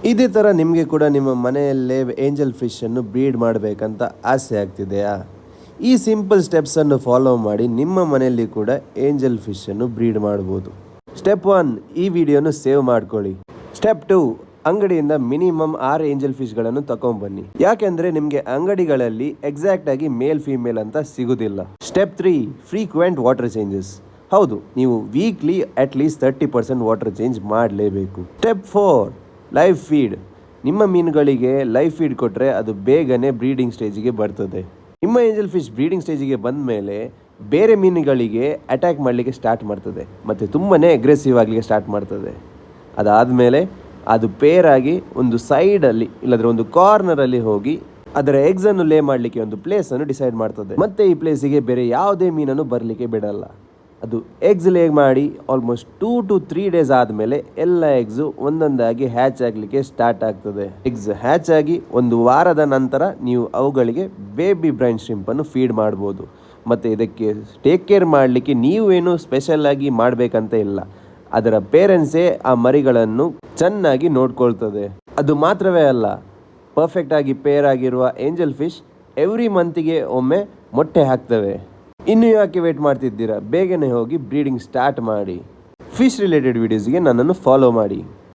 ಇದೇ ಥರ ನಿಮಗೆ ಕೂಡ ನಿಮ್ಮ ಮನೆಯಲ್ಲೇ ಏಂಜಲ್ ಫಿಶನ್ನು ಬ್ರೀಡ್ ಮಾಡಬೇಕಂತ ಆಸೆ ಆಗ್ತಿದೆಯಾ? ಈ ಸಿಂಪಲ್ ಸ್ಟೆಪ್ಸನ್ನು ಫಾಲೋ ಮಾಡಿ ನಿಮ್ಮ ಮನೆಯಲ್ಲಿ ಕೂಡ ಏಂಜಲ್ ಫಿಶನ್ನು ಬ್ರೀಡ್ ಮಾಡ್ಬೋದು. ಸ್ಟೆಪ್ 1, ಈ ವಿಡಿಯೋನು ಸೇವ್ ಮಾಡ್ಕೊಳ್ಳಿ. ಸ್ಟೆಪ್ 2, ಅಂಗಡಿಯಿಂದ ಮಿನಿಮಮ್ 6 ಏಂಜಲ್ ಫಿಶ್ಗಳನ್ನು ತಗೊಂಡ್ಬನ್ನಿ. ಯಾಕೆಂದರೆ ನಿಮಗೆ ಅಂಗಡಿಗಳಲ್ಲಿ ಎಕ್ಸಾಕ್ಟ್ ಆಗಿ ಮೇಲ್ ಫೀಮೇಲ್ ಅಂತ ಸಿಗೋದಿಲ್ಲ. Step 3, frequent water changes. ಹೌದು, ನೀವು ವೀಕ್ಲಿ ಅಟ್ಲೀಸ್ಟ್ 30% ವಾಟರ್ ಚೇಂಜ್ ಮಾಡಲೇಬೇಕು. Step 4, live feed. ನಿಮ್ಮ ಮೀನುಗಳಿಗೆ ಲೈವ್ ಫೀಡ್ ಕೊಟ್ಟರೆ ಅದು ಬೇಗನೆ ಬ್ರೀಡಿಂಗ್ ಸ್ಟೇಜಿಗೆ ಬರ್ತದೆ. ನಿಮ್ಮ ಏಂಜಲ್ ಫಿಶ್ ಬ್ರೀಡಿಂಗ್ ಸ್ಟೇಜಿಗೆ ಬಂದ ಮೇಲೆ ಬೇರೆ ಮೀನುಗಳಿಗೆ ಅಟ್ಯಾಕ್ ಮಾಡಲಿಕ್ಕೆ ಸ್ಟಾರ್ಟ್ ಮಾಡ್ತದೆ ಮತ್ತು ತುಂಬಾ ಅಗ್ರೆಸಿವ್ ಆಗಲಿಕ್ಕೆ ಸ್ಟಾರ್ಟ್ ಮಾಡ್ತದೆ. ಅದಾದಮೇಲೆ ಅದು ಪೇರಾಗಿ ಒಂದು ಸೈಡಲ್ಲಿ ಇಲ್ಲದ್ರೆ ಒಂದು ಕಾರ್ನರಲ್ಲಿ ಹೋಗಿ ಅದರ ಎಗ್ಸನ್ನು ಲೇ ಮಾಡಲಿಕ್ಕೆ ಒಂದು ಪ್ಲೇಸನ್ನು ಡಿಸೈಡ್ ಮಾಡ್ತದೆ. ಮತ್ತು ಈ ಪ್ಲೇಸಿಗೆ ಬೇರೆ ಯಾವುದೇ ಮೀನನ್ನು ಬರಲಿಕ್ಕೆ ಬಿಡಲ್ಲ. ಅದು ಎಗ್ಸ್ ಲೇ ಮಾಡಿ ಆಲ್ಮೋಸ್ಟ್ 2 to 3 days ಆದಮೇಲೆ ಎಲ್ಲ ಎಗ್ಸು ಒಂದೊಂದಾಗಿ ಹ್ಯಾಚ್ ಆಗಲಿಕ್ಕೆ ಸ್ಟಾರ್ಟ್ ಆಗ್ತದೆ. ಎಗ್ಸ್ ಹ್ಯಾಚ್ ಆಗಿ ಒಂದು ವಾರದ ನಂತರ ನೀವು ಅವುಗಳಿಗೆ ಬೇಬಿ ಬ್ರೈನ್ ಶ್ರಿಂಪನ್ನು ಫೀಡ್ ಮಾಡ್ಬೋದು. ಮತ್ತು ಇದಕ್ಕೆ ಟೇಕ್ ಕೇರ್ ಮಾಡಲಿಕ್ಕೆ ನೀವೇನು ಸ್ಪೆಷಲ್ ಆಗಿ ಮಾಡಬೇಕಂತ ಇಲ್ಲ. ಅದರ ಪೇರೆಂಟ್ಸೇ ಆ ಮರಿಗಳನ್ನು ಚೆನ್ನಾಗಿ ನೋಡ್ಕೊಳ್ತದೆ. ಅದು ಮಾತ್ರವೇ ಅಲ್ಲ, ಪರ್ಫೆಕ್ಟಾಗಿ ಪೇರ್ ಆಗಿರುವ ಏಂಜಲ್ ಫಿಶ್ ಎವ್ರಿ ಮಂತಿಗೆ ಒಮ್ಮೆ ಮೊಟ್ಟೆ ಹಾಕ್ತವೆ. ಇನ್ನು ಯಾಕೆ ವೇಟ್ ಮಾಡ್ತಿದ್ದೀರಾ? ಬೇಗನೆ ಹೋಗಿ ಬ್ರೀಡಿಂಗ್ ಸ್ಟಾರ್ಟ್ ಮಾಡಿ. ಫಿಶ್ ರಿಲೇಟೆಡ್ ವಿಡಿಯೋಸ್ಗೆ ನನ್ನನ್ನು ಫಾಲೋ ಮಾಡಿ.